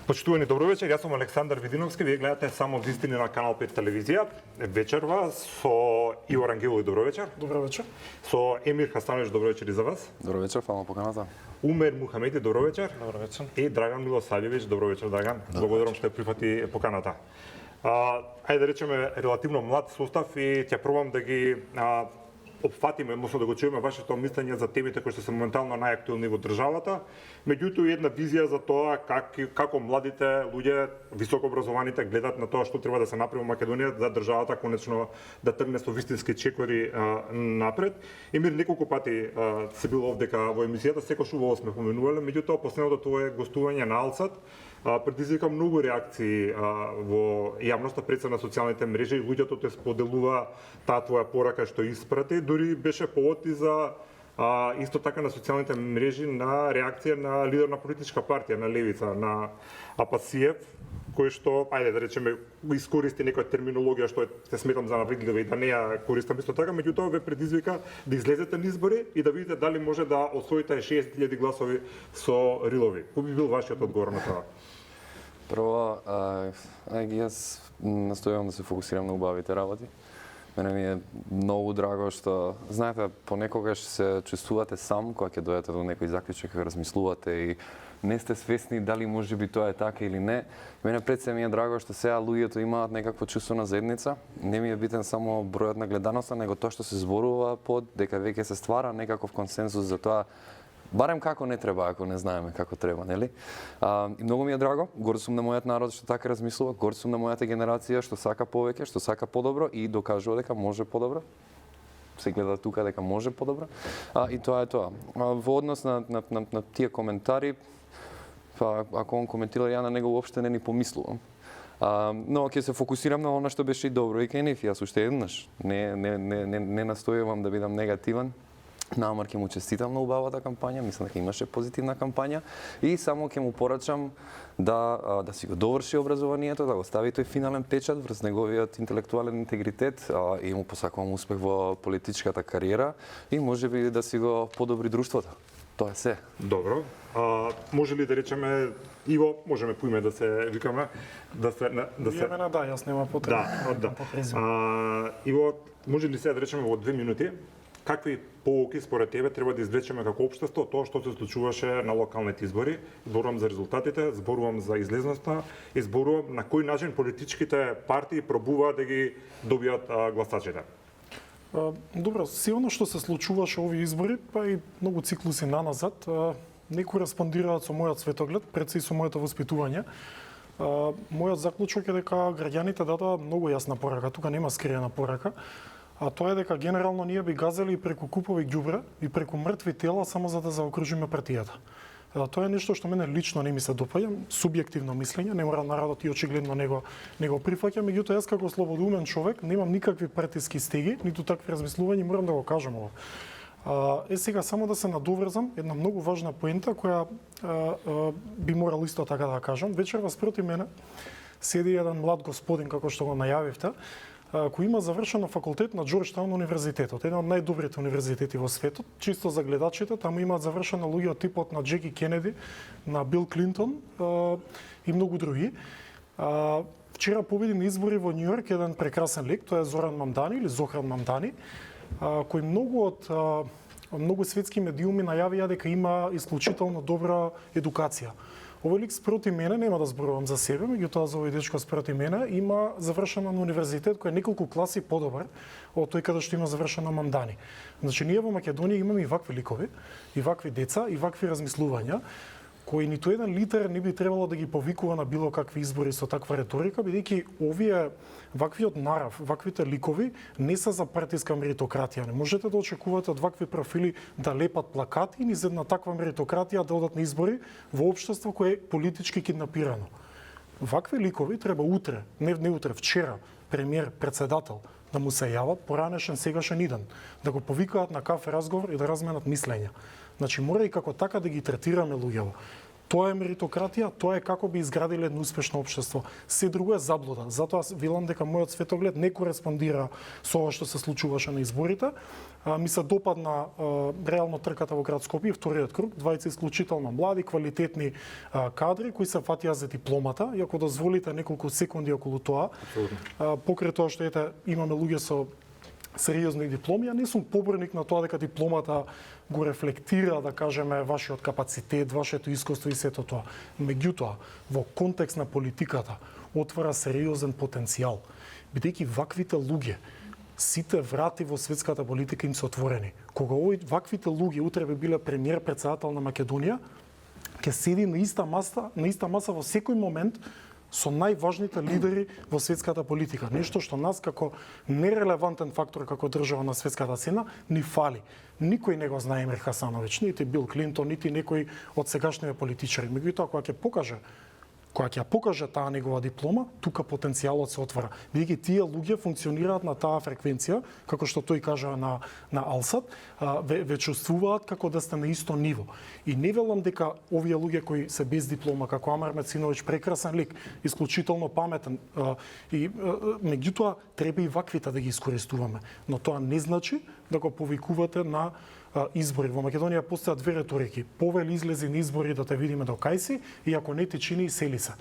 Почитувани, добро вечер. Јас сум Александар Видиновски. Вие гледате Само вистини на Канал 5 телевизија. Вечерва со Иво Рангелови, добро вечер. Добро вечер. Со Емир Хасановиќ, добро вечер и за вас. Добро вечер, фала поканата. Умер Мухамеди, добро вечер. Добро вечер. И Драган Милосављевиќ, добро вечер, Драган. Благодарам што ја прифати поканата. Ајде да речеме релативно млад состав и ќе пробам да ги опфатиме, односно да го чуеме вашето мислење за темите кои што се моментално најактуелни во државата, меѓутоа една визија за тоа како младите луѓе, високообразованите гледат на тоа што треба да се направи во Македонија за државата конечно да тргне со вистински чекори напред. Емир неколку пати се бил овдека во емисијата, секој убаво сме поменувале, меѓутоа последното твое гостување на Алсат предизвика многу реакции во јавноста пред се на социјалните мрежи. Луѓето те споделува таа твоја порака што испрати, дури беше повод и за исто така на социјалните мрежи на реакција на лидер на политичка партија на левица, на Апасиев, кој што, ајде да речеме, искористи некоја терминологија што се сметам за навредлива и да не ја користам исто така, меѓутоа ве предизвика да излезете на избори и да видите дали може да освоите 60.000 гласови со Рилови. Кој би бил вашиот одговор на тоа? Прво, јас настојувам да се фокусирам на убавите работи. Мене ми е многу драго што, знаете, понекогаш се чувствувате сам кога ќе дојдете до некој заклучок, кога размислувате и не сте свесни дали може би тоа е така или не. Мене пред се ми е драго што сега луѓето имаат некакво чувство на заедница. Не ми е битен само бројот на гледаноста, него тоа што се зборува под, дека веќе се ствара некаков консензус за тоа барем како не треба, ако не знаеме како треба, нели? И многу ми е драго, горд сум на мојот народ што така размислува, горд сум на мојата генерација што сака повеќе, што сака подобро и докажува дека може подобро. Се гледа тука дека може подобро. И тоа е тоа. Во однос на тие коментари, ако он коментира, ја на него уопште не ни помислувам. Но ќе се фокусирам на она што беше и добро и кај нив. Јас уште еднаш не настојувам да бидам негативен. Наамар ќе му честитам на убавата кампања, мислам дека имаше позитивна кампања и само ќе му порачам да си го доврши образованието, да го стави тој финален печат врз неговиот интелектуален интегритет и му посакувам успех во политичката кариера и можеби да си го подобри друштвото. Тоа е се. Добро. Може ли да речеме Иво, можеме по име да се викаме, да се Имена да, јас нема потреба. Да. Иво, може ли сега да речеме во 2 минути какви поуки според тебе треба да извлечеме како општество тоа што се случуваше на локалните избори? Зборувам за резултатите, зборувам за излезноста и зборувам на кој начин политичките партии пробуваат да ги добијат гласачите. Добро, силно што се случуваше овие избори, па и многу циклуси наназад, не кореспондираат со мојот светоглед, пред се и со моето воспитување. Мојот заклучок е дека граѓаните дадоа многу јасна порака, тука нема скриена порака. А тоа е дека генерално ние би газели преку купови ѓубре и преку мртви тела само за да заокружиме партијата. Тоа е нешто што мене лично не ми се допаѓа, субјективно мислење, не мора народот и очигледно него прифаќа, меѓутоа јас како слободумен човек немам никакви партиски стеги, ниту такви размислувања, морам да го кажам ова. Сега само да се надоврзам една многу важна поента која би морал исто така да кажам. Вечерва спроти мене седи еден млад господин како што го најавивте, кој има завршено факултет на Џорџтаун универзитетот, еден од најдобрите универзитети во светот. Чисто за гледачите, таму имаат завршено луѓе од типот на Џеки Кенеди, на Бил Клинтон и многу други. Вчера победи на избори во Њу Јорк еден прекрасен лик, тоа е Зоран Мамдани или Зохран Мамдани, кој многу светски медиуми најавија дека има исклучително добра едукација. Овој лик спроти мене, нема да зборувам за себе, меѓутоа за овој дечко спроти мене има завршено на универзитет кој е неколку класи подобар од тој каде што има завршено Мамдани. Значи ние во Македонија имаме и вакви ликови, и вакви деца, и вакви размислувања кои ниту еден лидер не би требало да ги повикува на било какви избори со таква реторика, бидејќи ваквиот нарав, ваквите ликови не се за партиска меритократија. Не можете да очекувате од вакви профили да лепат плакати и низ една таква меритократија да одат на избори во општество кое е политички киднапирано. Вакви ликови треба утре, не утре, вчера, премиер, председател, да му се јават поранешен сегашен иден, да го повикаат на кафе разговор и да разменат мислења. Значи мора и како така да ги третираме луѓето. Тоа е меритократија, тоа е како би изградиле едно успешно општество. Се друго е заблуда. Затоа велам дека мојот светоглед не кореспондира со ова што се случуваше на изборите. Ми се допадна реално трката во град Скопје, вториот круг, двајца исклучително млади, квалитетни кадри кои се фатија за дипломата. И ако дозволите неколку секунди околу тоа, покрај тоа што имаме луѓе со сериозни дипломи, а не сум поборник на тоа дека дипломата го рефлектира, да кажеме, вашиот капацитет, вашето искуство и сето тоа. Меѓутоа, во контекст на политиката, отвара сериозен потенцијал, бидејќи ваквите луѓе, сите врати во светската политика им се отворени. Кога ваквите луѓе утре би биле премиер председател на Македонија, ќе седи на иста маса во секој момент со најважните лидери во светската политика. Нешто што нас како нерелевантен фактор како држава на светската сцена ни фали. Никој не го знае Емир Хасановиќ, нити Бил Клинтон, нити некој од сегашните политичари. Меѓутоа, кога ќе покаже таа негова диплома, тука потенцијалот се отвара. Бидејќи тие луѓе функционираат на таа фреквенција, како што тој кажа на Алсат, ве чувствуваат како да сте на исто ниво. И не велам дека овие луѓе кои се без диплома, како Амар Мециновиќ, прекрасен лик, исклучително паметен, и меѓутоа треба и ваквите да ги искористуваме. Но тоа не значи да го повикувате на избори. Во Македонија постојат две реторики. Повели излези на избори да те видиме до кај си, и ако не ти чини, сели се.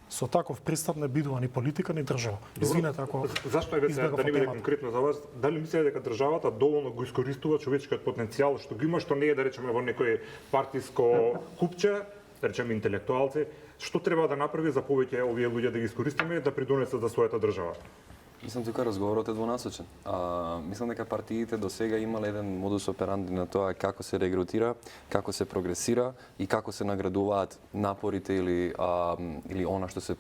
Со таков пристап не бидува ни политика, ни држава. Извинете ако зашто е да не биде конкретно за вас, дали мислите дека државата доволно го искористува човечкиот потенцијал што го има, што не е, да речеме, во некој партиско купче, да речеме интелектуалци, што треба да направи за повеќе овие луѓе да ги искористиме да придонесат за својата држава? Мислам тука разговорот е двонасочен. Мислам дека партиите до сега имале еден модус операнди на тоа како се регрутира, како се прогресира и како се наградуваат напорите или она што се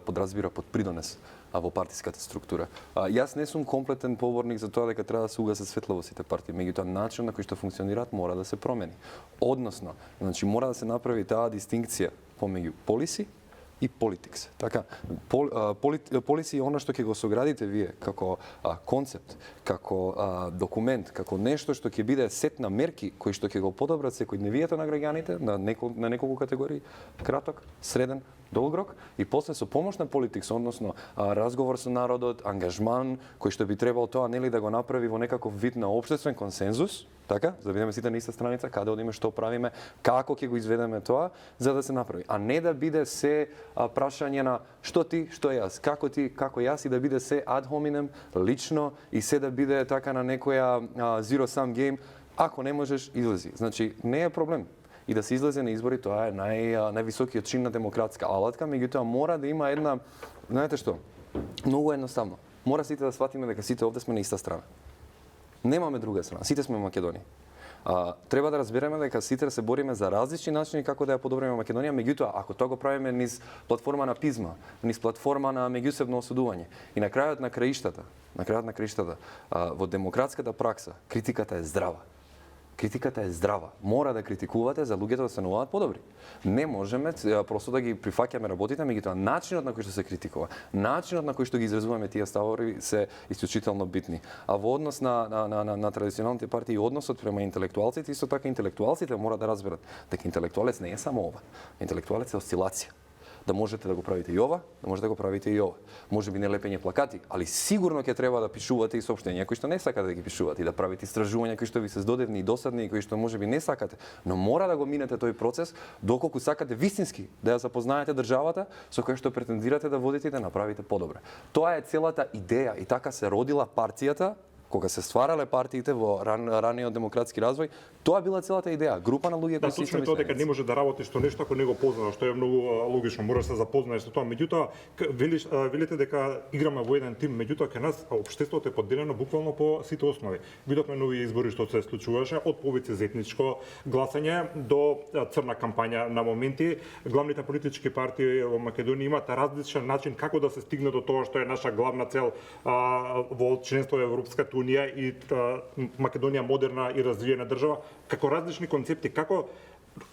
подразбира под придонес во партиската структура. Јас не сум комплетен поборник за тоа дека треба да се угасе светло во сите партии, меѓутоа начинот на кој што функционираат мора да се промени. Односно, значи мора да се направи таа дистинкција помеѓу полиси и политикс. Така, полиси е она што ќе го соградите вие како концепт, како документ, како нешто што ќе биде сет на мерки кои што ќе го подобрат секојдневието на граѓаните на неколку категории, краток, среден, долг рок, и после со помош на политикс, односно разговор со народот, ангажман кој што би требал тоа нели да го направи во некаков вид на општествен консензус, така, за да бидеме сите на иста страница, каде одиме, што правиме, како ќе го изведеме тоа, за да се направи. А не да биде се прашање на што ти, што јас, како јас, и да биде се ad hominem, лично, и се да биде така на некоја zero sum game. Ако не можеш, излези. Значи, не е проблем. И да се излезе на избори, тоа е највисокиот чин на демократска алатка, меѓутоа мора да има една, знаете што, многу едноставно. Мора сите да сватиме дека сите овде сме на иста страна. Немаме друга страна, сите сме Македонија. Треба да разбереме дека сите се бориме за различни начини како да ја подобриме Македонија, меѓутоа ако тоа го правиме низ платформа на пизма, низ платформа на меѓусебно осудување и на крајот на краиштата, во демократската пракса, критиката е здрава. Критиката е здрава. Мора да критикувате за луѓето да стануваат подобри. Не можеме просто да ги прифаќаме работите, меѓутоа начинот на кој што се критикува, начинот на кој што ги изразуваме тие ставови се исклучително битни. А во однос на традиционалните партии и односот према интелектуалците, исто така интелектуалците мора да разберат дека интелектуалец не е само ова. Интелектуалец е осцилација. Да можете да го правите и ова, да можете да го правите и ова. Може би не лепење плакати, али сигурно ќе треба да пишувате и соопштенија кои што не сакате да ги пишувате, и да правите истражувања кои што ви се здодевни и досадни и кои што може би не сакате, но мора да го минете тој процес доколку сакате вистински да ја запознаете државата со која што претендирате да водите и да направите подобро. Тоа е целата идеја и така се родила партијата. Кога се стварале партиите во раниот демократски развој, тоа била целата идеја. Група на луѓе кои се точно тоа дека не може да работиш со нешто ако не го познаваш, што е многу логично, мораш да се запознаеш со тоа. Меѓутоа, велите дека играме во еден тим, меѓутоа кај нас општеството е поделено буквално по сите основи. Видовме нови избори што се случуваше, од повици за етничко гласање до црна кампања на моменти. Главните политички партии во Македонија имаат различен начин како да се стигне до тоа што е наша главна цел во членство во Европската Унија и Македонија модерна и развиена држава, како различни концепти, како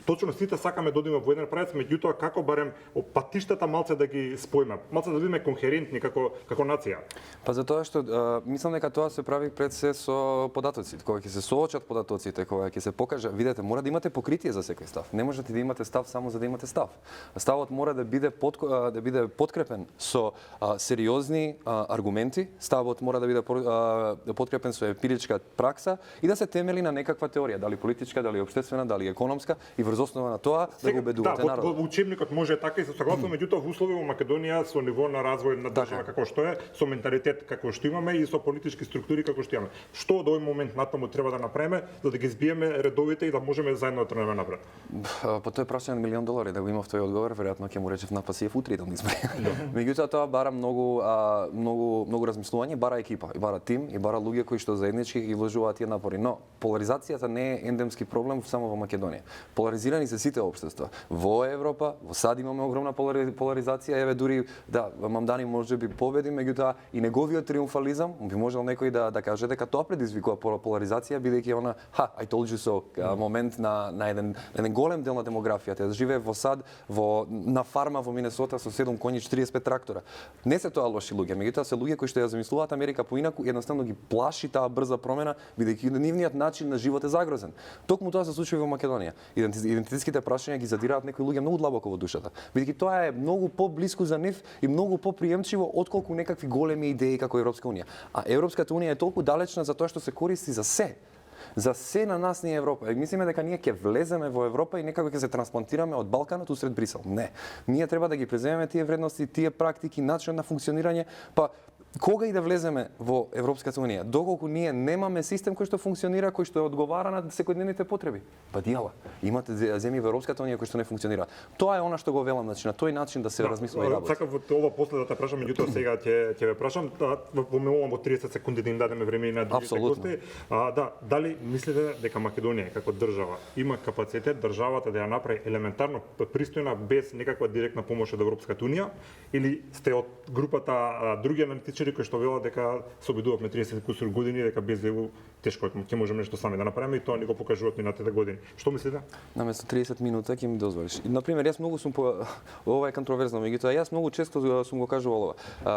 точно сите сакаме да одиме во еден правец, меѓутоа како барем патиштата малце да ги споиме, малце да бидеме конхерентни како нација. Па затоа што мислам дека тоа се прави пред се со податоците. Кога ќе се соочат податоците, кога ќе се покаже, видете, мора да имате покритие за секој став. Не можете да имате став само за да имате став. Ставот мора да биде подкрепен со сериозни аргументи, ставот мора да биде подкрепен со емпиричка пракса и да се темели на некаква теорија, дали политичка, дали општествена, дали економска, и врз основа на тоа да го убедувате народот. Во учебникот може така и се согласувам, меѓутоа во услови во Македонија со ниво на развој на држава како што е, со менталитет како што имаме и со политички структури како што имаме. Што од овој момент натаму треба да направиме за да ги збиеме редовите и да можеме заедно да тренуваме напред? По тој прашање на $1.000.000 да го имав тој одговор, веројатно ќе му речев на Пасиев утре да избори. Меѓутоа тоа бара многу размислување, бара екипа, и бара тим, и бара луѓе кои што заеднички ги вложуваат тие напори. Но поларизацијата не е ендемски проблем само во Македонија. Поларизирани се сите општества. Во Европа, во САД имаме огромна поларизација, еве дури Мамдани може би победи, меѓутоа и неговиот триумфализам би можел некој да каже дека тоа предизвикува поларизација, бидејќи она I told you so момент на еден голем дел на демографијата, да живее во САД, на фарма во Минесота со 7 коњи 45 трактора. Не се тоа лоши луѓе, меѓутоа се луѓе кои што ја замислуваат Америка поинаку, едноставно ги плаши таа брза промена, бидејќи нивниот начин на живот е загрозен. Токму тоа се случува во Македонија. Идентитетските прашања ги задираат некои луѓе многу длабоко во душата, бидејќи тоа е многу поблиску за нив и многу поприемчиво отколку некакви големи идеи како Европска унија. А Европската унија е толку далечна за тоа што се користи за се. За се на нас ни е Европа. И мислиме дека ние ќе влеземе во Европа и некако ќе се трансплантираме од Балканот усред Брисел. Не. Ние треба да ги преземеме тие вредности, тие практики, начин на функционирање, па кога и да влеземе во Европската унија, доколку ние немаме систем кој што функционира, кој што одговара на секојдневните потреби. Па дијала, имате земји во Европската унија кои што не функционира. Тоа е она што го велам, значи на тој начин да се размислува и работи. Сакав ова после да те прашам, меѓутоа сега ќе ве прашам, поминувам во 30 секунди да им дадеме време и на другите гости. Дали мислите дека Македонија како држава има капацитет државата да ја направи елементарно пристојна без некаква директна помош од Европската унија, или сте од групата други аналитичари кои што велат дека се обидувавме 30 кусур години, дека без ЕУ тешко ќе можеме нешто сами да направиме и тоа ни го покажуваат минатите години. Што мислите? Наместо 30 минути ќе ми дозволиш. На пример, јас многу сум ова е контроверзно, меѓутоа јас многу често сум го кажувал ова.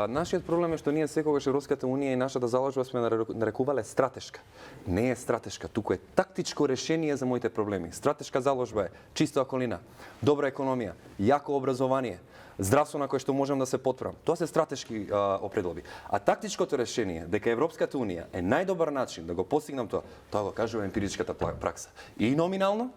Нашиот проблем е што ние секогаш Европската унија и нашата заложба сме нарекувале стратешка. Не е стратешка, туку е тактичко решение за моите проблеми. Стратешка заложба е чиста околина, добра економија, јако образование, здравство на кое што можам да се потправам. Тоа се стратешки определби. А тактичкото решение дека Европската унија е најдобар начин да го постигнам тоа го кажува емпиричката пракса. И номинално,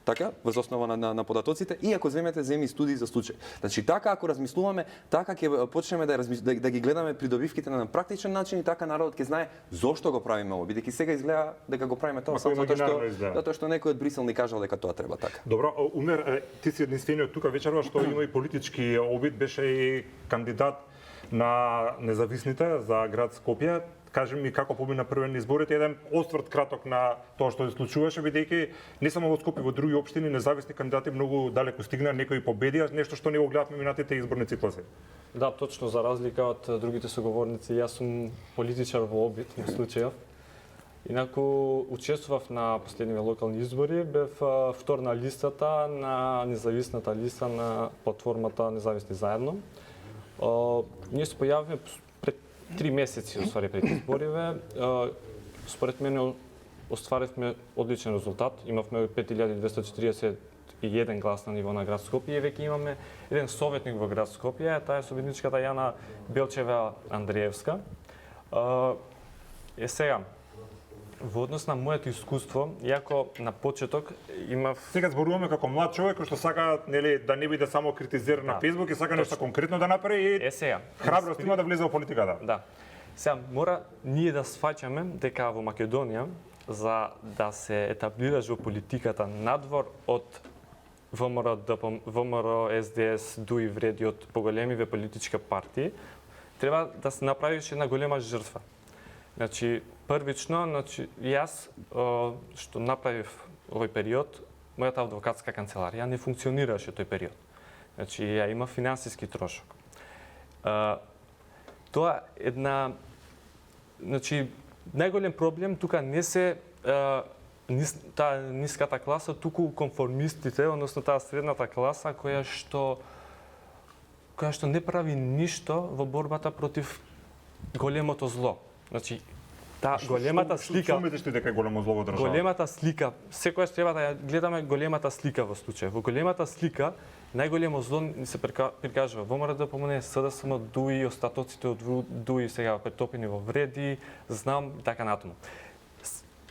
така, врз основа на податоците, и ако земете студии за случај. Значи така ако размислуваме, така ќе почнеме да ги гледаме придобивките на практичен начин и така народот ќе знае зошто го правиме ова, бидејќи сега изгледа дека го правиме тоа само затоа што некој од Брисел ни кажал дека тоа треба така. Добро, Умер, ти си единствениот тука вечерва што има и политички обид, беше и кандидат на независните за град Скопје. Кажи ми како помина првен изборите, еден осврт краток на тоа што се случуваше, бидејќи не само во Скопје, во други општини независни кандидати многу далеко стигнаа, некои победија, нешто што не го гледавме минатите изборни циклуси. Да, точно, за разлика од другите соговорници, јас сум политичар во обид во случајов. Инаку учествував на последниве локални избори, бев втор на листата на независната листа на платформата Независни заедно. Ние се појавивме пред 3 месеци, пред избориве. Според мене остваривме одличен резултат. Имавме 5241 глас на ниво на град Скопје и веќе имаме еден советник во град Скопје, таа е советничката Јана Белчева Андриевска. Сега, во однос на моето искуство, иако на почеток имав... Сега зборуваме како млад човек кој што сака да не биде само критизиран на Facebook и сака нешто конкретно да направи и сега храброст има да влезе во политиката. Да. Сега мора ние да сваќаме дека во Македонија за да се етаблираш во политиката надвор од ВМРО, СДС, ДУИ вреди од поголемиве политички партии, треба да се направиш една голема жртва. Значи, првично, јас што направив овој период, мојата адвокатска канцеларија не функционираше тој период. Значи, ја има финансиски трошок. Тоа една... Значи, најголем проблем тука не се таа ниската класа, туку конформистите, односно таа средната класа која што не прави ништо во борбата против големото зло. Значи, таа големата слика, Што мислиш ти дека е големо зло во државата? големата слика, секогаш треба да ја гледаме големата слика во случај. Во големата слика најголемо зло ни се прикажува ВМРО ДПМНЕ, СДСМ, ДУИ, остатоците од ДУИ сега претопени во вреди, знам, така натаму.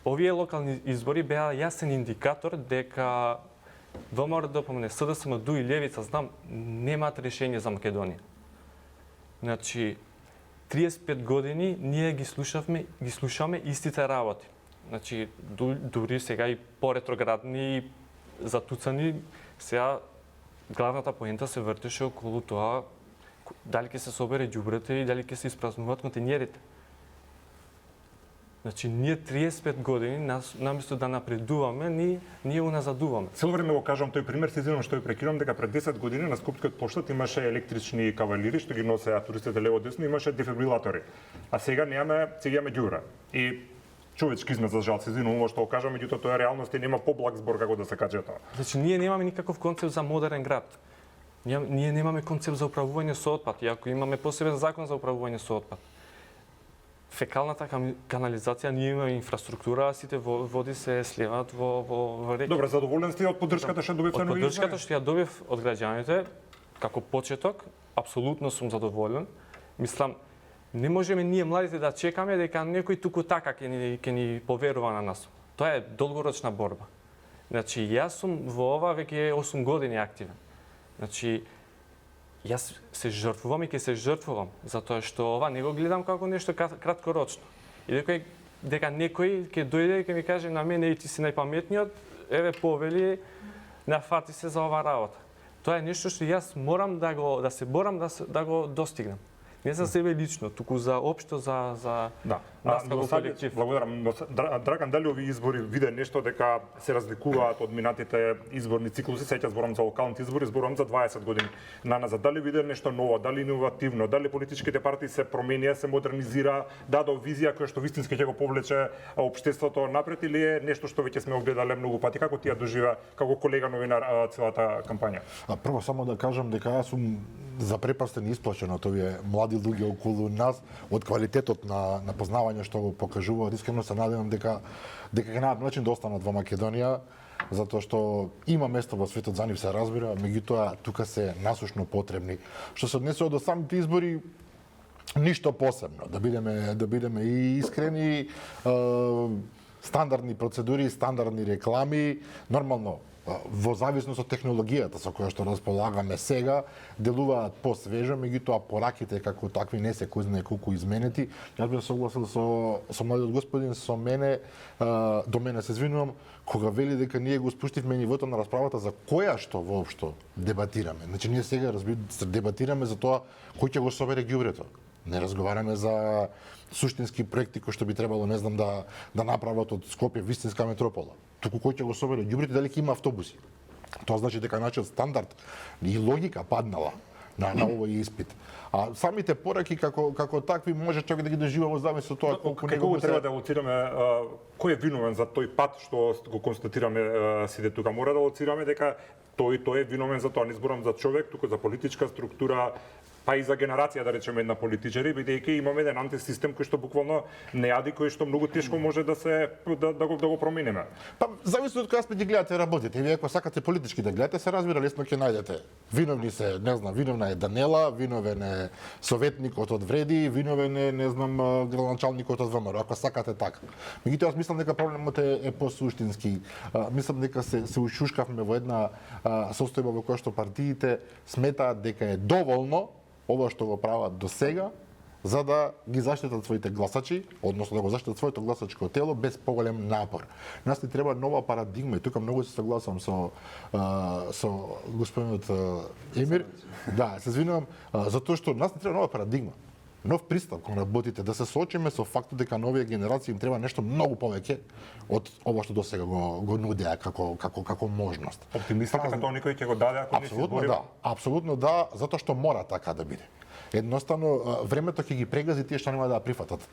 Овие локални избори беа јасен индикатор дека ВМРО ДПМНЕ, СДСМ, ДУИ, Левица, знам, немаат решение за Македонија. Значи, 35 години ние ги слушаме истите работи. Значи, дури сега и по-ретроградни, затуцани, сега главната поента се вртеше околу тоа дали ќе се собере ѓубрето и дали ќе се испразнуваат контејнерите. Значи, ние 35 години, наместо да напредуваме, ние уназадуваме. Цело време го кажам тој пример, се извинувам што ја прекинувам, дека пред 10 години на Скопскиот поштат имаше електрични кавалири што ги носеа туристите лево десно, имаше дефибрилатори. А сега имаме ѓубра. И човечки сме за жал, се извинувам што го кажам, меѓутоа тоа е реалност и нема поблаг збор како да се каже тоа. Значи, ние немаме никаков концепт за модерен град. Ние немаме концепт за управување со отпад, иако имаме посебен закон за управување со отпад. Фекалната канализација, ние имаме инфраструктура, а сите води се сливаат во реки. Добре, задоволен сте од поддршката што добивте Од на поддршката што ја добив од граѓаните, како почеток, апсолутно сум задоволен. Мислам, не можеме ние младите да чекаме дека некој туку така ќе ни поверува на нас. Тоа е долгорочна борба. Значи, јас сум во ова веќе 8 години активен. Значи, јас се жртвувам и ќе се жртвувам, затоа што ова не го гледам како нешто краткорочно. И дека некој ќе дојде и ќе ми каже на мене и ти си најпаметниот, еве повели, нафати се за ова работа. Тоа е нешто што јас морам да се борам да го достигнам. Не за себе лично, туку за општо за нас како колектив. Благодарам. Драган, дали овие избори виде нешто дека се разликуваат од минатите изборни циклуси? Сеќа зборам за локалните избори, зборам за 20 години наназад. Дали виде нешто ново, дали иновативно, дали политичките партии се променија, се модернизира, дадо визија која што вистински ќе го повлече општеството напред, или е нешто што веќе сме огледале многу пати? Како ти ја доживеа како колега новинар целата кампања? Прво само да кажам дека јас сум запрепастен и исплашен од овие млади луѓе околу нас, од квалитетот на познавање што го покажуваат. Искрено се надевам дека ќе најдат начин да останат во Македонија, затоа што има место во светот за нив, се разбира, меѓутоа тука се насушно потребни. Што се однесува до самите избори, ништо посебно, да бидеме и искрени, стандардни процедури, стандардни реклами, нормално во зависност од технологијата со која што располагаме сега, делуваат посвежо, меѓутоа пораките како такви не се кој знае колку изменети. Јас би согласил со младиот господин, до мене се извинувам, кога вели дека ние го спуштивме нивото на расправата за која што воопшто дебатираме. Значи ние сега дебатираме за тоа кој ќе го собере ѓубрето. Не разговараме за суштински проекти кои што би требало, не знам, да направат од Скопје вистинска метропола. Туку кој ќе го собере ѓубрето, дали ќе има автобуси. Тоа значи дека нашиот стандард и логика паднала на овој испит. А самите пораки како такви може човек да ги дожива во зависност од тоа колку Како треба да лоцираме кој е виновен за тој пат што го констатираме сите тука? Мора да лоцираме дека тој е виновен за тоа. Не зборам за човек, туку за политичка структура, па и за генерација, да речеме, на политичари, бидејќи имаме еден антисистем кој што буквално не јади, кој што многу тешко може да го промениме. Па зависи од кој аспект ги гледате работите. Вие ако сакате политички да гледате, се разбира, лесно ќе најдете. Виновни се, не знам, виновна е Данела, виновен е советникот од Вреди, виновен е, не знам, градоначалникот од ВМРО, ако сакате така. Меѓутоа, јас мислам дека проблемот е посуштински. Мислам дека се ушушкавме во една состојба во која што партиите сметаат дека е доволно ова што го прават до сега, за да ги заштитат своите гласачи, односно да го заштитат своето гласачко тело без поголем напор. Нас ни треба нова парадигма и тука многу се согласувам со господинот Емир. Да, се извинувам, затоа што нас ни треба нова парадигма. Нов пристап кон работите, да се соочиме со фактот дека новите генерации им треба нешто многу повеќе од ова што досега го нудеа како можност. Оптимиста дека тоа никој ќе го даде ако не се избори. Апсолутно да, затоа што мора така да биде. Едноставно времето ќе ги прегази тие што нема да прифатат.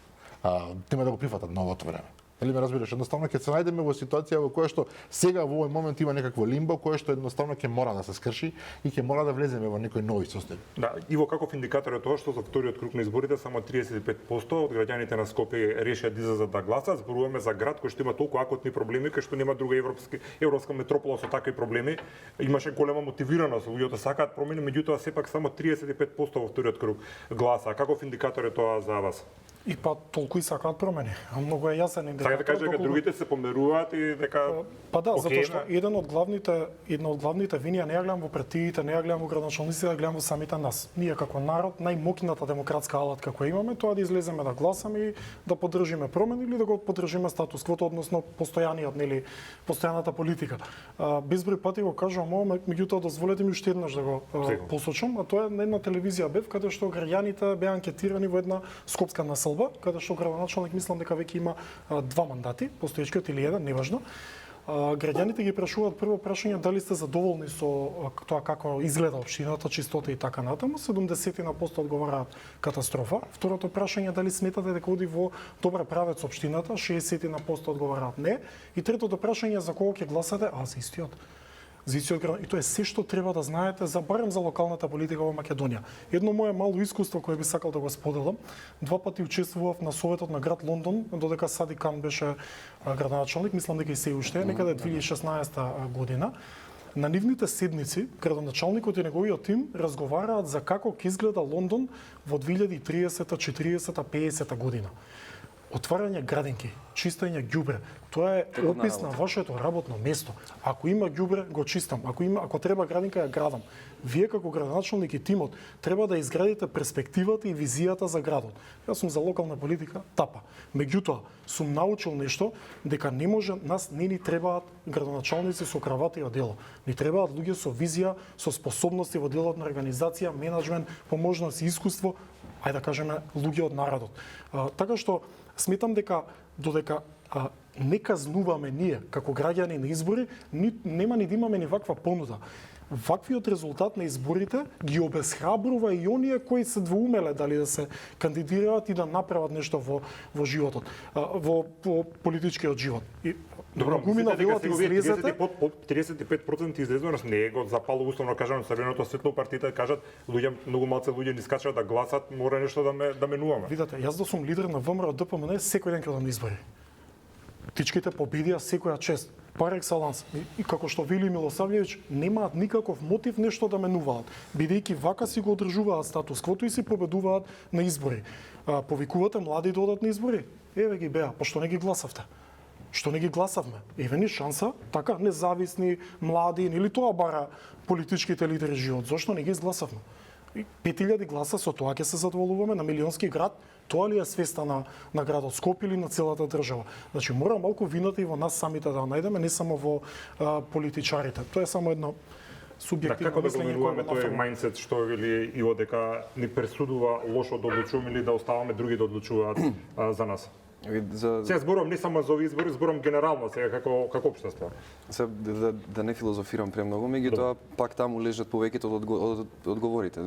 Нема да го прифатат новото време. Дали ме разбираш? Едноставно ќе се најдеме во ситуација во која што сега во овој момент има некакво лимбо кое што едноставно ќе мора да се скрши и ќе мора да влеземе во некои нови состојби. Да, Иво, каков индикатор е тоа што за вториот круг на изборите само 35% од граѓаните на Скопје решија да излезат да гласат? Зборуваме за град кој што има толку акутни проблеми, кај што нема друга европска метропола со такви проблеми. Имаше голема мотивираност, луѓето сакаат промени, меѓутоа сепак само 35% во вториот круг гласа. Каков индикатор е тоа за вас? И па толку и сакаат промени. Многу е јасен индикатор. Сака да кажа дека другите се померуваат и дека Па да, затоа што окей, една од главните вини ја не ја гледам во партиите, не ја гледам во градоначалниците, ја гледам во самите нас. Ние како народ, најмокната демократска алатка која имаме, тоа да излеземе да гласаме и да поддржиме промени или да го поддржиме статус квото, односно постојаната политика. Безброј пати го кажувам ова, меѓутоа дозволете ми уште еднаш да го посочам, а тоа е на една телевизија бев каде што граѓаните беа анкетирани во една скопска населба, каде што градоначалник мислам дека веќе има 2 мандати, постоечкиот или еден, неважно. Граѓаните ги прашуваат прво прашање дали сте задоволни со тоа како изгледа општината, чистота и така натаму. 70% одговараат катастрофа. Второто прашање дали сметате дека оди во добар правец општината, 60% одговараат не. И третото прашање за кого ќе гласате, за истиот. И тоа е се што треба да знаете за барем за локалната политика во Македонија. Едно мое мало искуство кое би сакал да го споделам. 2 пати учествував на Советот на град Лондон, додека Сади Кан беше градоначалник, мислам дека и се уште, некаде 2016 година. На нивните седници, градоначалникот и неговиот тим разговараат за како ќе изгледа Лондон во 2030, 40, 50 година. Отварање градинки, чистење ѓубре, тоа е опис на вашето работно место. Ако има ѓубре, го чистам. Ако треба градинка, ја градам. Вие како градоначалник и тимот треба да изградите перспективата и визијата за градот. Јас сум за локална политика, тапа. Меѓутоа, сум научил нешто дека не може, нас не ни требаат градоначалници со кравата и одело. Ни требаат луѓе со визија, со способности во делот на организација, менаџмент, поможност и искуство, ајде да кажеме луѓе од народот. Така што сметам дека додека не казнуваме ние како граѓани на избори, нема ни да имаме ни ваква понуда. Ваквиот резултат на изборите ги обесхрабрува и оние кои се двоумеле дали да се кандидираат и да направат нешто во животот, во политичкиот живот. И Добро, гумина велат излезете. 35% излезуваност не е го запало условно кажано црвеното светло, партиите кажат луѓе, многу малце луѓе ни скачаат да гласат, мора нешто да менуваме. Видете, јас да сум лидер на ВМРО ДПМН, секој ден ќе одам на избори. Тичките победија секоја чест. Пар екселанс. И како што вели Милосавлjević, немаат никаков мотив нешто да менуваат, бидејќи вака си го одржуваат статус квото и си победуваат на избори. Повикувате млади да одат на избори? Еве ги беа, па што не ги гласавте? Што не ги гласавме? Еве ни шанса, така независни, млади, или тоа бара политичките лидери живот. Зошто не ги изгласавме? 5000 гласа, со тоа ќе се задоволуваме на милионски град. Тоа ли е свеста на градот Скопје или на целата држава? Значи, мора малку вината и во нас самите да најдеме, не само во политичарите. Тоа е само едно субјективно како да го мислење менуваме кое тој мајндсет што вели Иво дека ни пресудува лошо да одлучуваме или да оставаме други да одлучуваат за нас? Сега зборувам не само за овие избори, зборувам генерално сега како општество. Се да не филозофирам премногу, меѓутоа пак таму лежат повеќето од одговорите.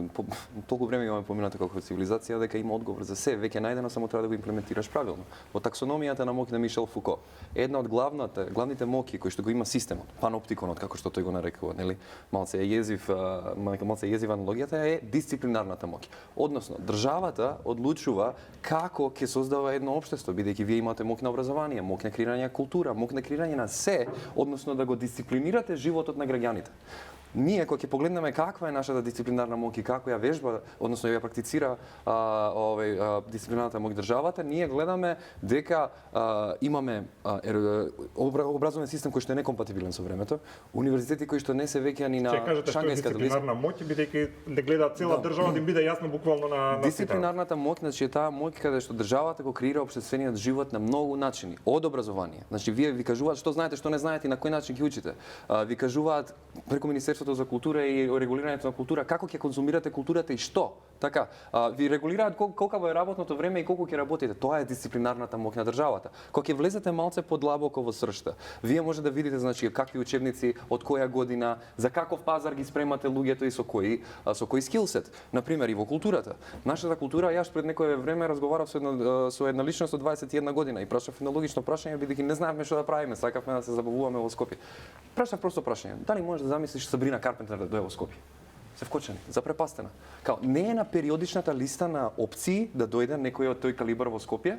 Толку време имаме поминато како цивилизација дека има одговор за се, веќе најдено, само треба да го имплементираш правилно. Во таксономијата на моќ на Мишел Фуко, една од главните моќи кои што го има системот, паноптиконот како што тој го нарекува, нели? Малце језива аналогијата е дисциплинарната моќ. Односно, државата одлучува како ќе создава едно општество, бидејќи вие имате моќ на образование, моќ на креирање на култура, моќ на креирање на се, односно да го дисциплинирате животот на граѓаните. Ние кога ќе погледнеме каква е нашата дисциплинарна моќ и како ја вежба, односно ја практицира дисциплинарната моќ државата, ние гледаме дека имаме образовен систем кој што е некомпатибилен со времето, универзитети кои што не се веќани на шангајската листа. Дисциплинарна моќ, бидејќи не гледа цела држава да им биде јасно буквално на дисциплинарната моќ, значи е таа моќ каде што државата го креира општествениот живот на многу начини, од образование. Значи вие ви кажуваат што знаете, што не знаете и на кој начин ќе учите. Ви кажуваат преку Министерството Министерството за култура и регулирањето на култура, како ќе конзумирате културата и што. Така, ви регулираат колку е работното време и колку ќе работите. Тоа е дисциплинарната моќ на државата. Кога ќе влезете малце подлабоко во сршта, вие може да видите значи какви учебници, од која година, за каков пазар ги спремате луѓето и со кој скилсет. На пример и во културата. Нашата култура, јас пред некое време разговарав со една личност од 21 година и прашав едно логично прашање бидејќи не знаевме што да правиме, сакавме да се забавуваме во Скопје. Прашав просто прашање. Дали можеш да замислиш Сабрина Карпентер да дојде во Скопје? Се вкочени, запрепастена. Као, не е на периодичната листа на опции да дојде некој од тој калибар во Скопје.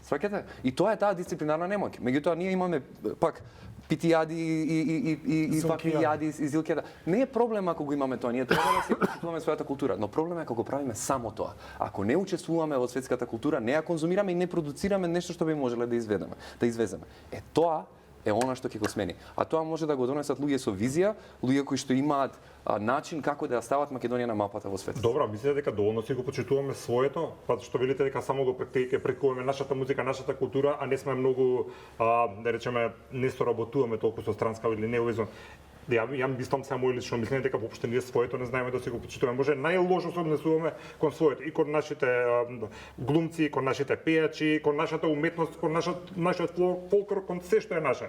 Сваќате? И тоа е таа дисциплинарна немоќ. Меѓутоа ние имаме пак питијади и пакијади и зилкеда. Не е проблем ако го имаме тоа, ние треба да се почитуваме својата култура, но проблем е ако го правиме само тоа. Ако не учествуваме во светската култура, не ја конзумираме и не продуцираме нешто што би можеле да извеземе. Тоа е она што ќе го смени. А тоа може да го донесат луѓе со визија, луѓе кои што имаат начин како да ја стават Македонија на мапата во светот. Добра, мислите дека доволно си го почитуваме своето, па што велите дека само го практикуваме нашата музика, нашата култура, а не сме многу да речеме не соработуваме толку со странска или неувезно. Ја мислам само мој лично мислење дека воопшто ние своето не знаеме да се го почитуваме. Може најлошо се однесуваме кон своето и кон нашите глумци, кон нашите пејачи, кон нашата уметност, кон нашиот фолклор, кон се што е наше.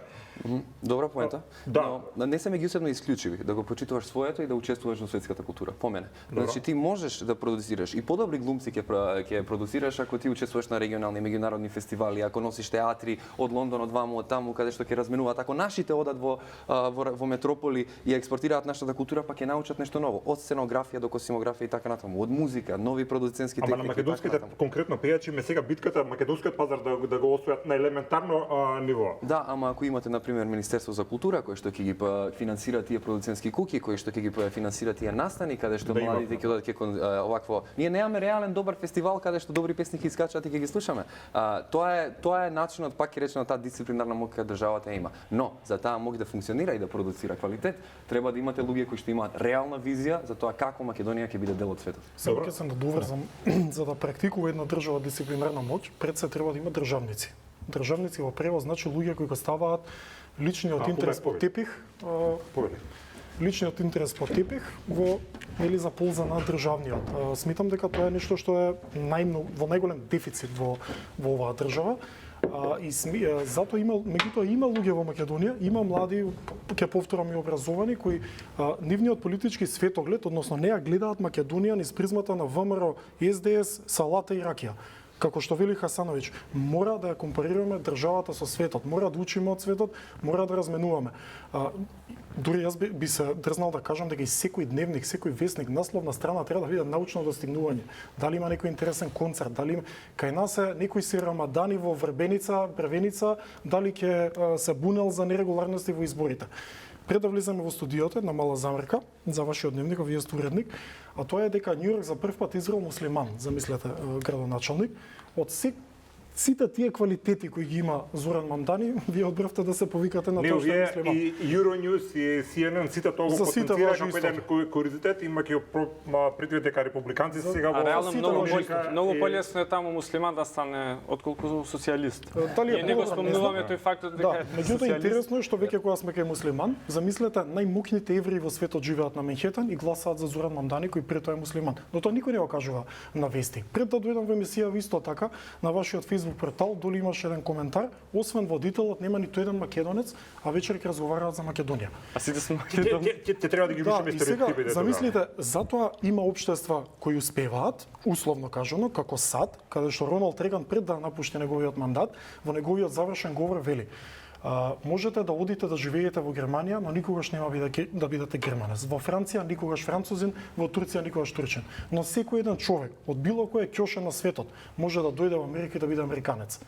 Добра поента. Да. Но не се меѓусебно исклучиви да го почитуваш своето и да учествуваш во светската култура. По мене. Значи ти можеш да продуцираш и подобри глумци ќе продуцираш ако ти учествуваш на регионални и меѓународни фестивали, ако носиш театри од Лондон, од ваму, од таму каде што ќе разменуваат, ако нашите одат во метрополи и експортираат нашата култура, па ќе научат нешто ново, од сценографија до косимографија и така натаму, од музика, нови продуцентски техники. Ама на македонските конкретно пејачи ме сега битката македонскиот пазар да го освојат на елементарно ниво. Да, ама ако имате на пример Министерство за култура кој што ќе ги финансира тие продуцентски куќи, кој што ќе ги финансира тие настани каде што младите ќе додат овакво. Ние немаме реален добар фестивал каде што добри песни ќе искачат и ќе ги слушаме. Тоа е начинот, пак ќе речеме, таа дисциплинарна моќ кај државата има. Но за таа моќ да функционира и да продуцира квалитет, треба да имате луѓе кои што имаат реална визија за тоа како Македонија ќе биде дел од светот. Сега ќе се надоврзам за да практикува една држава дисциплинарна моќ, пред се треба да има државници. Државници во превод значи луѓе кои го ставаат личниот интерес под тепих, личниот интерес под тепих во за полза на државниот. Сметам дека тоа е нешто што е во најголем дефицит во оваа држава. И затоа меѓутоа има луѓе во Македонија, има млади, ќе повторам и образовани, кои нивниот политички светоглед, односно не ја гледаат Македонија низ призмата на ВМРО, СДС, салата и ракија. Како што вели Хасановиќ, мора да ја компарираме државата со светот, мора да учиме од светот, мора да разменуваме. Дури јас би се дрзнал да кажам дека и секој дневник, секој весник, насловна страна треба да биде научно достигнување. Дали има некој интересен концерт, дали кај нас е некој си рамадани во Врбеница, Бревеница, дали ќе се бунел за нерегуларности во изборите. Пред да влизаме во студиото, една мала замерка за вашиот дневник, вие сте уредник, а тоа е дека Њујорк за прв пат избрал муслиман, замислете, градоначалник. Од сите тие квалитети кои ги има Зоран Мамдани, вие одбравте да се повикате на тоа што е муслиман. И Euronews и CNN сите тоа го потенцира како еден куризитет, имајќи предвид дека републиканци сега во реално многу полесно е таму муслиман да стане отколку социјалист. Ние не го спомнуваме тој фактот дека е меѓутоа интересно е што веќе кога сме кај муслиман, замислете најмукните евреи во светот живеат на Менхетан и гласаат за Зоран Мамдани кој пред тоа е муслиман. Но тоа никој не го кажува на вести. Пред да дојдам во емисија исто така на вашиот Facebook портал доли имаше еден коментар, освен водителот нема ниту еден македонец, а вечер ќе разговараат за Македонија. А сите се македонци. Ќе треба да ги рушиме стереотипите. Замислите, затоа има општества кои успеваат, условно кажано, како САД, каде што Роналд Реган пред да напушти неговиот мандат, во неговиот завршен говор вели: можете да одите да живеете во Германија, но никогаш нема да бидете германец. Во Франција никогаш французин, во Турција никогаш турчин. Но секој еден човек од било кој ќоше на светот може да дојде во Америка и да биде американец.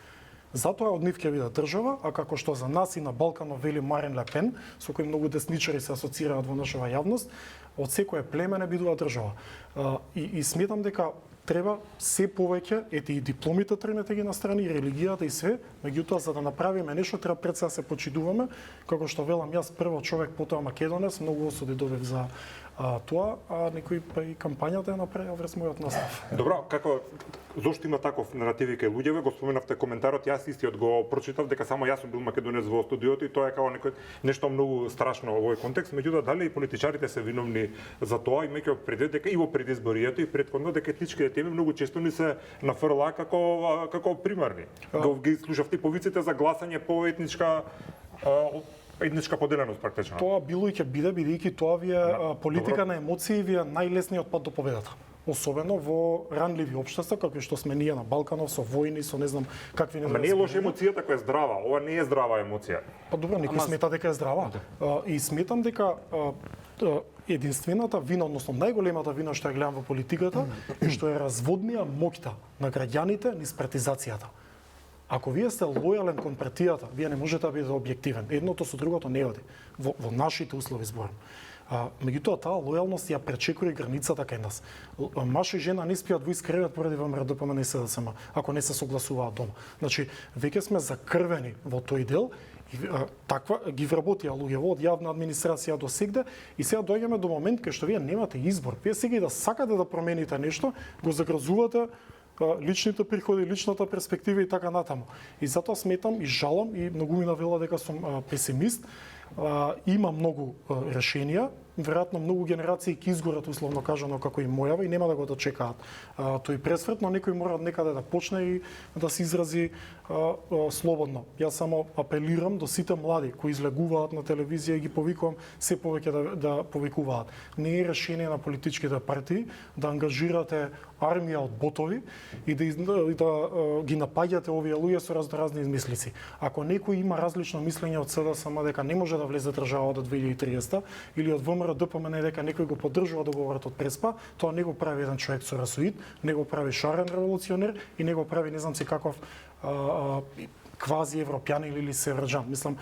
Затоа од нив ќе биде држава, а како што за нас и на Балканот вели Марин Ле Пен, со кој многу десничари се асоцираат во нашава јавност, од секое племе не бидува држава. И сметам дека треба се повеќе, ете и дипломите тргнете ги настрани, и религијата и све, меѓутоа за да направиме нешто треба пред се да се почитуваме, како што велам јас прво човек, потоа македонец, многу осуди добив за Тоа, некој па и кампањата ја направија врз мојот настав. Добро, зошто има таков наративи кај луѓето? Го споменавте коментарот, јас истиот го прочитав дека само јас сум бил македонец во студиото и тоа е како нешто многу страшно во овој контекст, меѓутоа дали и политичарите се виновни за тоа, имајќи предвид дека и во предизборието и претходно дека етничките теми многу често ни се нафрла како примарни. Ги слушавте повиците за гласање по етничка поделеност практично. Тоа било и ќе биде, бидејќи тоа ви е политика на емоции, ви е најлесниот пат до победата. Особено во ранливи општества, како што сме ние на Балканов, со војни, со не знам какви Ама не е лоша емоцијата која е здрава, ова не е здрава емоција. Па добро, некој смета дека е здрава. И сметам дека единствената вина, односно најголемата вина што ја гледам во политиката, е што е разводнија моќта на граѓаните низ партизацијата. Ако вие сте лојален кон партијата, вие не можете да бидете објективен. Едното со другото не оди. Во нашите услови зборам. Меѓутоа таа лојалност ја пречекори границата кај нас. Маж и жена не спијат во искревет поради ВМРО ДПМНЕ и СДСМ, ако не се согласуваат дома. Значи, веќе сме закрвени во тој дел и таква ги вработија луѓето од јавна администрација до сегде и сега доаѓаме до момент кај што вие немате избор. Вие сега и да сакате да промените нешто, го загрозувате личните приходи, личната перспектива и така натаму. И затоа сметам и жалам и многу ми навела дека сум песимист. Има многу решенија, веројатно многу генерации ќе изгорат условно кажано како и мојава и нема да го дочекаат тој пресврт, но некој мора некаде да почне и да се изрази слободно. Јас само апелирам до сите млади кои излегуваат на телевизија и ги повикувам се повеќе да повикуваат. Не е решение на политичките партии да ангажирате армија од ботови и да ги напаѓате овие луѓе со разни измислици. Ако некој има различно мислење од СДСМ дека не може да влезе држава до 2030 или од ВМРО ДПМНЕ дека некој го поддржува договорот од Преспа, тоа не го прави еден човек сорасоид, не го прави шарен револуционер и не го прави не знам си каков квази европјанин или северџан. Мислам,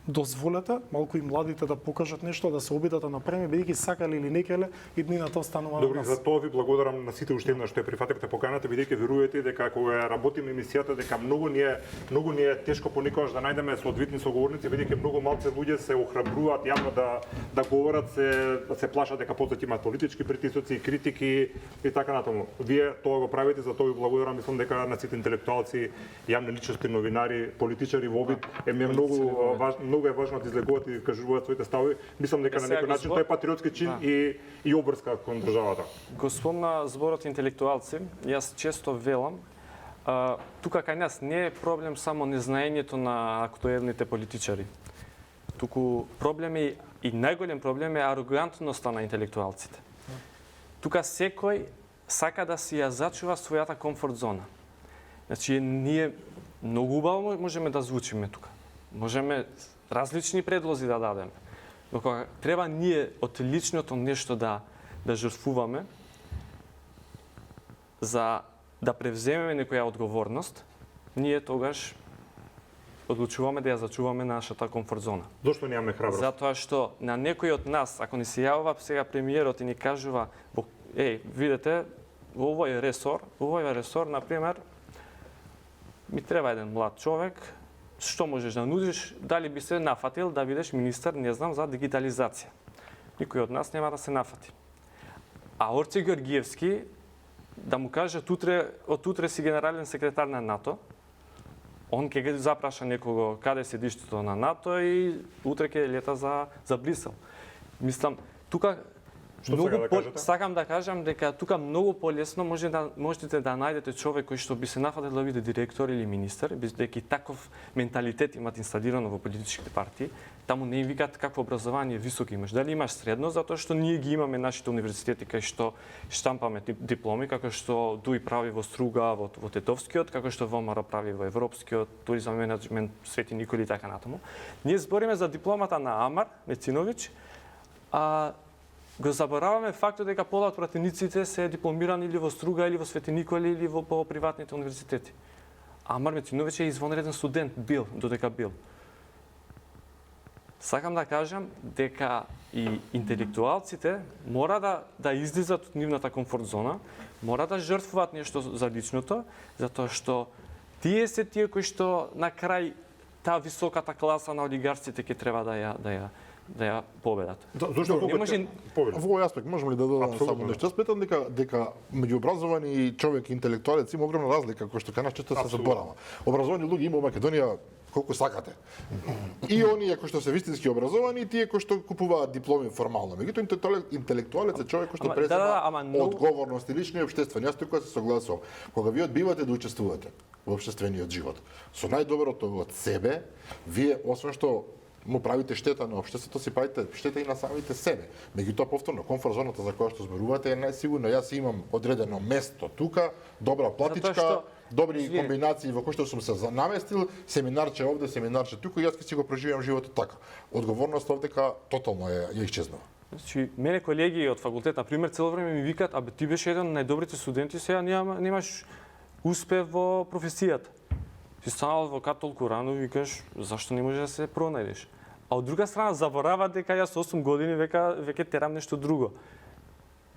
дозволете малку и младите да покажат нешто, да се обидат да направиме, бидејќи сакале или не келе, иднината останува на нас. Добро, за тоа ви благодарам на сите уште еднаш што ја прифативте поканата, бидејќи верувате дека кога ја работиме емисијата дека многу ни е тешко понекогаш да најдеме соодветни соговорници, бидејќи многу малце луѓе се охрабруваат јавно да говорат, се плашат дека после имаат политички притисоци, критики и така натаму. Вие тоа го правите, за тоа ви благодарам, мислам дека на сите интелектуалци, јавни личности, новинари, политичари во обид многу е важно да излегуваат и да кажуваат своите ставови. Мислам дека на некој начин тоа е патриотски чин и обврска кон државата. Го спомна зборот интелектуалци, јас често велам, тука кај нас не е проблем само незнаењето на актуелните политичари. Туку проблем е и најголем проблем е арогантноста на интелектуалците. Тука секој сака да си ја зачува својата комфорт зона. Значи, ние многу убаво можеме да звучиме тука. Можеме различни предлози да дадеме. Но кога треба ние од личното нешто да жртвуваме за да превземеме некоја одговорност, ние тогаш одлучуваме да ја зачуваме нашата комфорт зона. Зошто немаме храброст? Затоа што на некој од нас, ако ни се јавува сега премиерот и ни кажува, видете, овој ресор, на пример, ми треба еден млад човек, што можеш да нудиш, дали би се нафатил да бидеш министер, не знам, за дигитализација. Никој од нас нема да се нафати. А Орце Георгиевски, да му каже од утре си генерален секретар на НАТО, он ќе ги запраша некого каде седиштето на НАТО и утре ќе лета за Брисел. Мислам, тука сакам да кажам дека тука многу полесно можете да најдете човек кој што би се нафатил да биде директор или министер, бидејќи таков менталитет имат инсталирано во политичките партии. Таму не им викаат какво образование високо имаш. Дали имаш средно, затоа што ние ги имаме нашите универзитети кај што штампаме дипломи, како што ДУИ прави во Струга, во Тетовскиот, како што ВМРО прави во Европскиот, туризам менеджмент, Свети Николи и така натаму. Ние збориме за дипломата на Амар Мециновиќ, го забораваме фактот дека пола од пратениците се дипломирани или во Струга, или во Свети Николи, или по приватните универзитети. Амар Мециновиќ е извонреден студент додека бил. Сакам да кажам дека и интелектуалците мора да излизат од нивната комфорт зона, мора да жртвуваат нешто за личното, затоа што тие се тие кои што на крај таа високата класа на олигарците ќе треба да да ја победат. Зошто Не колку може- повели? Во овој аспект можеме ли да додадам Апсолутно, само да. нешто? Јас сметам дека меѓу образовани човек и интелектуалец има огромна разлика, кој што кај нас често се Апсолутно. заборава. Образовани луѓе има во Македонија колку сакате. И оние кои што се вистински образовани и тие кои што купуваат дипломи формално. Меѓутоа интелектуалец е човек кој што Ама, презема ама многу- одговорност и лични и обштествени. Јас тука се согласувам. Кога вие одбивате да учествувате во општествениот живот, со најдоброто од себе, вие освен што му правите штета на општеството, си правите штета и на самите себе. Меѓутоа повторно комфорт зоната за која што зборувате е најсигурно јас имам одредено место тука, добра платичка, што- добри Извини. комбинации во кои што сум се наместил, семинарче овде, семинарче тука, и јас ќе си го преживеам животот така. Одговорноста овдека тотално ја исчезнува. Значи, мене колеги од факултет, на пример, цело време ми викаат, абе ти беше еден од најдобрите студенти, сега немаш успех во професијата. Си станал адвокат толку рано, викаш, зашто не можеш да се пронајдеш? А од друга страна заборава дека јас 8 години веќе терам нешто друго.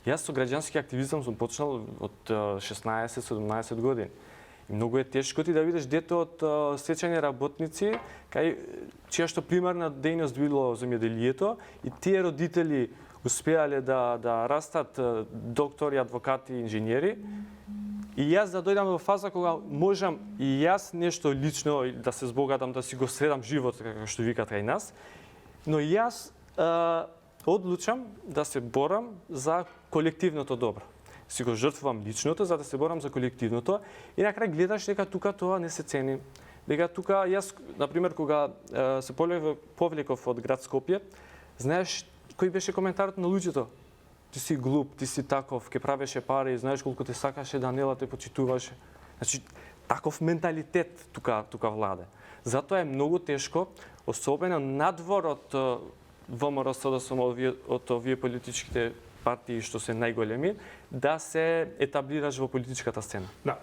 Јас со граѓански активизам сум почнал од 16-17 години. И многу е тешко ти да видиш дете од стечајни работници, чија што примарна дејност било земјоделието, и тие родители успеале да растат доктори, адвокати, инженери. И јас да дојдам во фаза кога можам и јас нешто лично да се збогатам, да си го средам живот, како што викат кај нас, но јас одлучам да се борам за колективното добро. Си го жртвувам личното за да се борам за колективното и на крај гледаш дека тука тоа не се цени. Дека тука јас, на пример, кога се повлеков од град Скопје, знаеш кој беше коментарот на луѓето? Ти си глуп, ти си таков, ке правеше пари, знаеш колку те сакаше, Данела те почитуваше. Значи, таков менталитет тука владе. Затоа е многу тешко, особено надвор од ВМРО, од овие политичките партии што се најголеми, да се етаблираш во политичката сцена. Да,